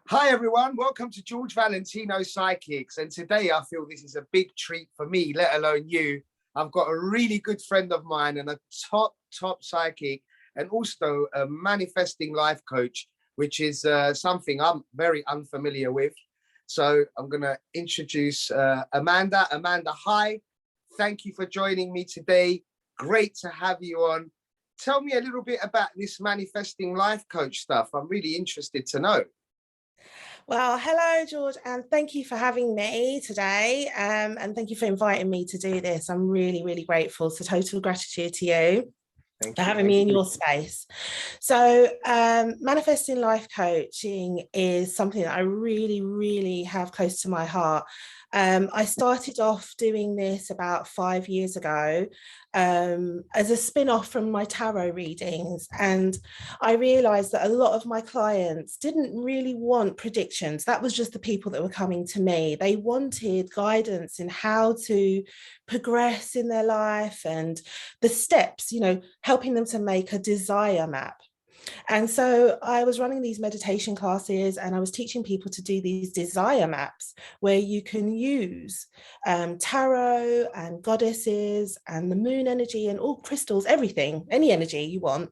Hi everyone, welcome to George Valentino Psychics, and today I feel this is a big treat for me, let alone you. I've got a really good friend of mine and a top psychic, and also a manifesting life coach, which is something I'm very unfamiliar with. So I'm going to introduce Amanda. Amanda, hi. Thank you for joining me today. Great to have you on. Tell me a little bit about this manifesting life coach stuff. I'm really interested to know. Well, hello, George, and thank you for having me today. And thank you for inviting me to do this. I'm really, really grateful. So total gratitude to you for having me in your space. So manifesting life coaching is something that I really, really have close to my heart. I started off doing this about 5 years ago as a spin-off from my tarot readings, and I realized that a lot of my clients didn't really want predictions. That was just the people that were coming to me. They wanted guidance in how to progress in their life and the steps, helping them to make a desire map. And so I was running these meditation classes and I was teaching people to do these desire maps where you can use tarot and goddesses and the moon energy and all crystals, everything, any energy you want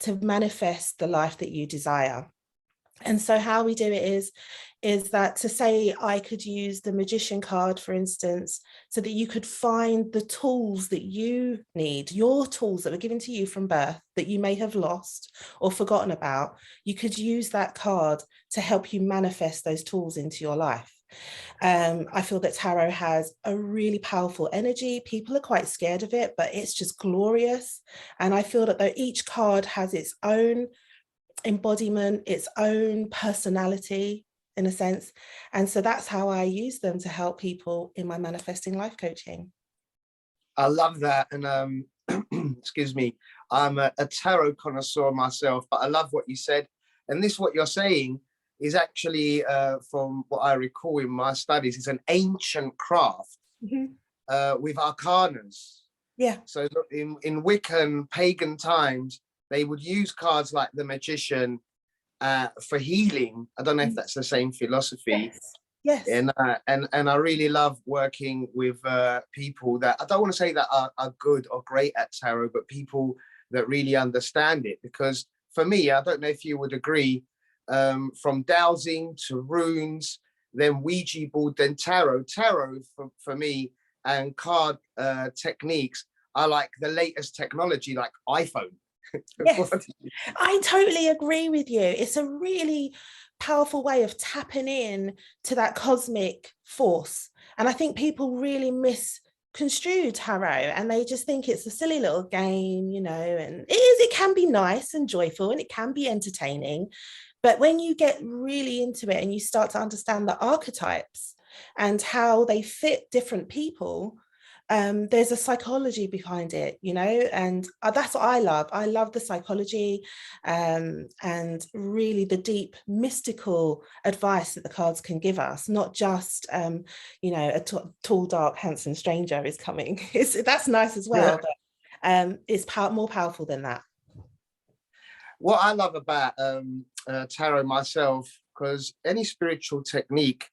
to manifest the life that you desire. And so how we do it is that, to say, I could use the magician card, for instance, so that you could find the tools that you need, your tools that were given to you from birth that you may have lost or forgotten about. You could use that card to help you manifest those tools into your life. I feel that tarot has a really powerful energy. People are quite scared of it, but it's just glorious. And I feel that though each card has its own embodiment, its own personality in a sense. And so that's how I use them to help people in my manifesting life coaching. I love that. And excuse me, I'm a tarot connoisseur myself, but I love what you said. And this, what you're saying, is actually, from what I recall in my studies, is an ancient craft with arcanas. Yeah. So in Wiccan pagan times, they would use cards like the magician for healing. I don't know if that's the same philosophy. Yes. And I really love working with people that, I don't want to say that are good or great at tarot, but people that really understand it. Because for me, I don't know if you would agree, from dowsing to runes, then Ouija board, then tarot. Tarot for me, and card techniques are like the latest technology, like iPhone. Yes, I totally agree with you. It's a really powerful way of tapping in to that cosmic force. And I think people really misconstrue tarot and they just think it's a silly little game, and it can be nice and joyful and it can be entertaining. But when you get really into it and you start to understand the archetypes and how they fit different people, there's a psychology behind it, and that's what I love. I love the psychology and really the deep mystical advice that the cards can give us, not just, a tall, dark, handsome stranger is coming. That's nice as well, but it's more powerful than that. What I love about tarot myself, because any spiritual technique,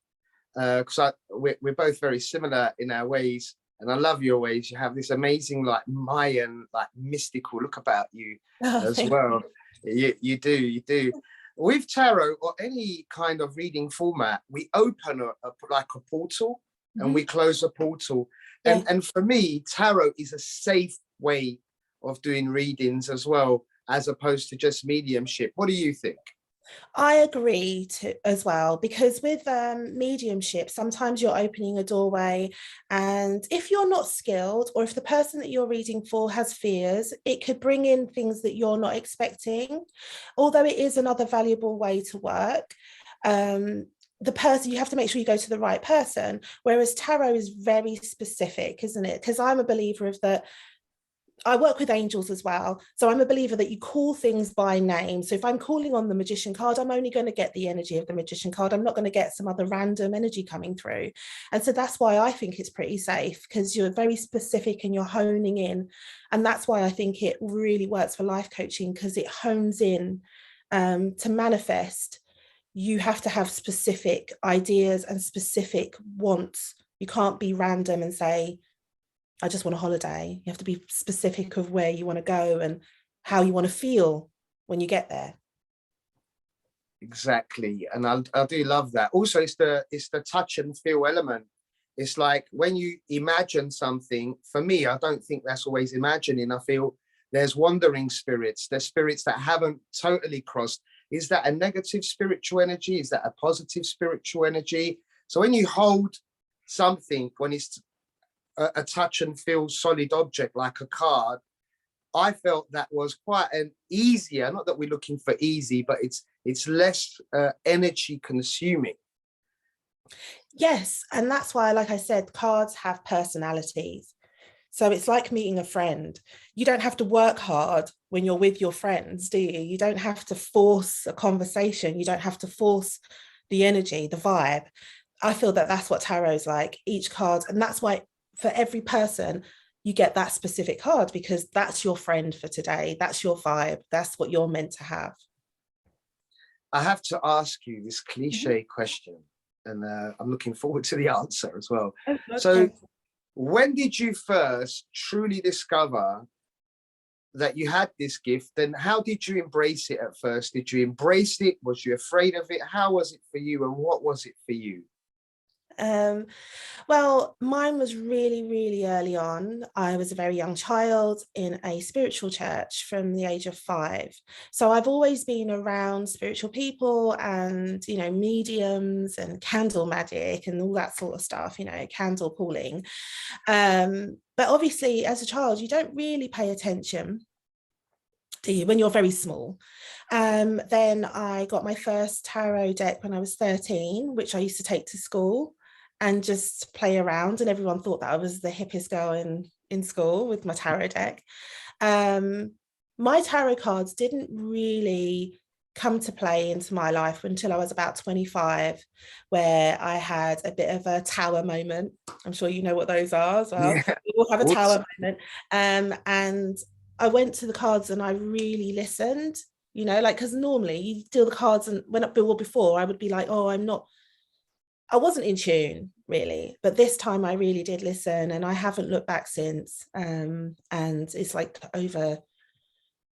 because we're both very similar in our ways, and I love your ways. You have this amazing, like Mayan, like mystical look about you as well. You do. With tarot or any kind of reading format, we open like a portal and we close a portal. Yeah. And for me, tarot is a safe way of doing readings as well, as opposed to just mediumship. What do you think? I agree as well, because with mediumship, sometimes you're opening a doorway, and if you're not skilled, or if the person that you're reading for has fears, it could bring in things that you're not expecting. Although it is another valuable way to work, the person, you have to make sure you go to the right person, whereas tarot is very specific, isn't it? Because I'm a believer of that. I work with angels as well. So I'm a believer that you call things by name. So if I'm calling on the magician card, I'm only going to get the energy of the magician card. I'm not going to get some other random energy coming through. And so that's why I think it's pretty safe, because you're very specific and you're honing in. And that's why I think it really works for life coaching, because it hones in to manifest you have to have specific ideas and specific wants. You can't be random and say, I just want a holiday. You have to be specific of where you want to go and how you want to feel when you get there. Exactly. And I do love that. Also, it's the touch and feel element. It's like when you imagine something, for me, I don't think that's always imagining. I feel there's wandering spirits, there's spirits that haven't totally crossed. Is that a negative spiritual energy? Is that a positive spiritual energy? So when you hold something, when it's a touch and feel solid object like a card, I felt that was quite an easier, not that we're looking for easy, but it's less energy consuming. Yes, and that's why, like I said, cards have personalities. So it's like meeting a friend. You don't have to work hard when you're with your friends, do you? You don't have to force a conversation. You don't have to force the energy, the vibe. I feel that that's what tarot's like, each card. And that's why for every person, you get that specific card, because that's your friend for today. That's your vibe. That's what you're meant to have. I have to ask you this cliche question, and I'm looking forward to the answer as well. So when did you first truly discover that you had this gift, and how did you embrace it at first? Did you embrace it? Was you afraid of it? How was it for you, and what was it for you? Well, mine was really, really early on. I was a very young child in a spiritual church from the age of 5. So I've always been around spiritual people and, mediums and candle magic and all that sort of stuff, candle pulling. But obviously, as a child, you don't really pay attention, do you, when you're very small. Then I got my first tarot deck when I was 13, which I used to take to school and just play around, and everyone thought that I was the hippest girl in school with my tarot deck. My tarot cards didn't really come to play into my life until I was about 25, where I had a bit of a tower moment. I'm sure you know what those are as well. Yeah. We all have a tower moment. And I went to the cards and I really listened, because normally you deal the cards, and before I would be like, oh, I wasn't in tune really, but this time I really did listen, and I haven't looked back since. And it's like over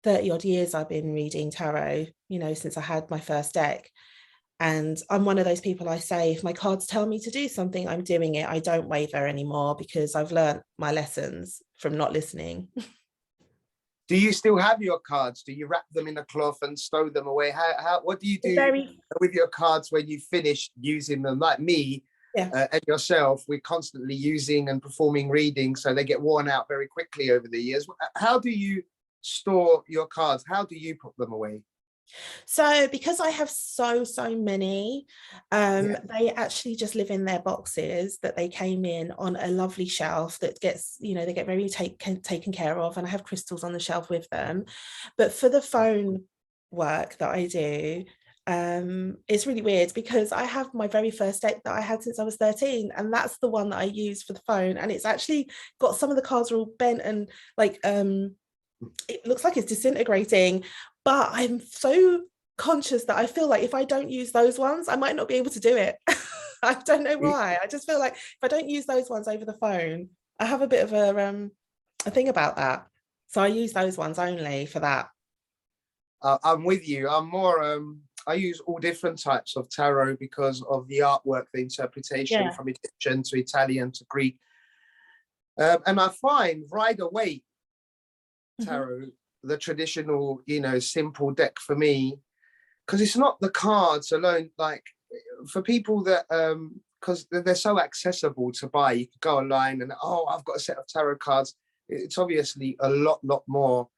30 odd years I've been reading tarot, since I had my first deck. And I'm one of those people, I say, if my cards tell me to do something, I'm doing it. I don't waver anymore, because I've learned my lessons from not listening. Do you still have your cards? Do you wrap them in a cloth and stow them away? What do you do with your cards when you finish using them? Like me, and yourself, we're constantly using and performing readings, so they get worn out very quickly over the years. How do you store your cards? How do you put them away? So because I have so many, they actually just live in their boxes that they came in on a lovely shelf that gets, they get very taken care of, and I have crystals on the shelf with them. But for the phone work that I do, it's really weird, because I have my very first deck that I had since I was 13, and that's the one that I use for the phone, and it's actually got, some of the cards are all bent and like it looks like it's disintegrating. But I'm so conscious that I feel like if I don't use those ones, I might not be able to do it. I don't know why. I just feel like if I don't use those ones over the phone, I have a bit of a thing about that. So I use those ones only for that. I'm with you. I'm more, I use all different types of tarot because of the artwork, the interpretation, from Egyptian to Italian to Greek. And I find Rider-Waite tarot, the traditional, simple deck for me, because it's not the cards alone. Like for people that, because they're so accessible to buy, you can go online and, oh, I've got a set of tarot cards. It's obviously a lot more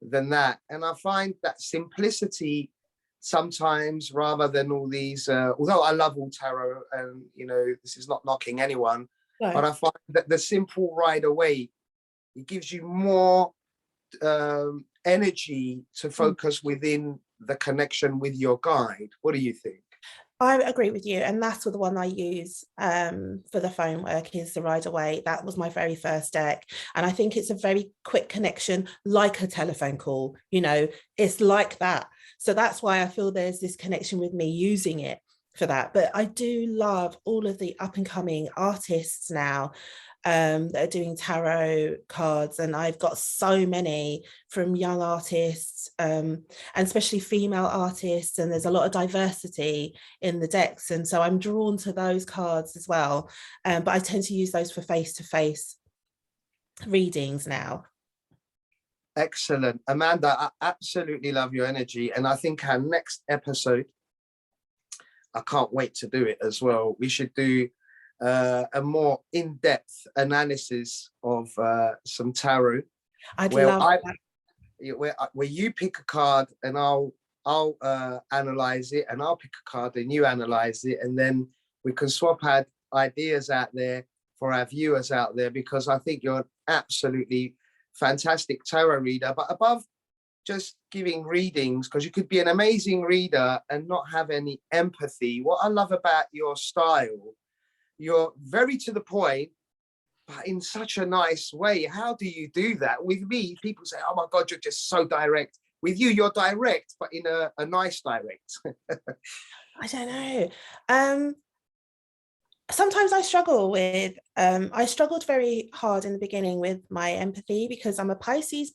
than that. And I find that simplicity sometimes, rather than all these, although I love all tarot, and, this is not knocking anyone, but I find that the simple Rider-Waite, it gives you more energy to focus within the connection with your guide. What do you think? I agree with you, and that's the one I use for the phone work, is the Rider-Waite. That was my very first deck, and I think it's a very quick connection, like a telephone call. It's like that. So that's why I feel there's this connection with me using it for that. But I do love all of the up and coming artists now that are doing tarot cards, and I've got so many from young artists, and especially female artists, and there's a lot of diversity in the decks, and so I'm drawn to those cards as well, but I tend to use those for face-to-face readings now. Excellent. Amanda, I absolutely love your energy, and I think our next episode, I can't wait to do it as well. We should do a more in-depth analysis of some tarot. I'd love that. Where you pick a card and I'll analyze it, and I'll pick a card and you analyze it, and then we can swap our ideas out there for our viewers out there, because I think you're an absolutely fantastic tarot reader. But above just giving readings, because you could be an amazing reader and not have any empathy, what I love about your style, you're very to the point, but in such a nice way. How do you do that? With me, people say, oh my God, you're just so direct. With you, you're direct, but in a nice direct. I don't know. Sometimes I struggle with, I struggled very hard in the beginning with my empathy, because I'm a Pisces.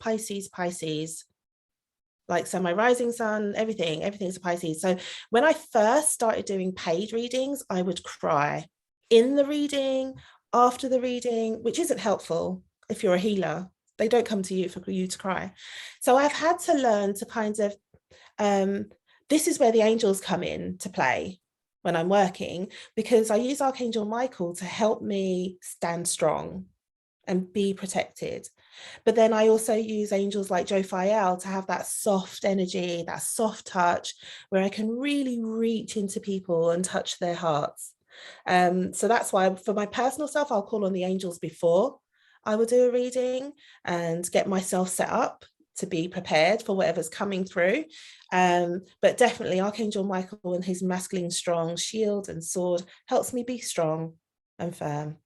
Like, so my rising sun, everything's a Pisces. So when I first started doing paid readings, I would cry in the reading, after the reading, which isn't helpful if you're a healer. They don't come to you for you to cry. So I've had to learn to kind of, this is where the angels come in to play when I'm working, because I use Archangel Michael to help me stand strong and be protected. But then I also use angels like Jophiel to have that soft energy, that soft touch, where I can really reach into people and touch their hearts. So that's why for my personal self, I'll call on the angels before I will do a reading and get myself set up to be prepared for whatever's coming through. But definitely Archangel Michael and his masculine strong shield and sword helps me be strong and firm.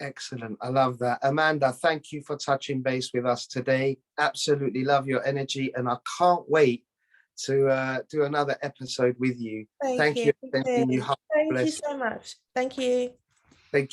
Excellent. I love that. Amanda, thank you for touching base with us today. Absolutely love your energy, and I can't wait to do another episode with you. Thank you. You. Thank you so much. Thank you.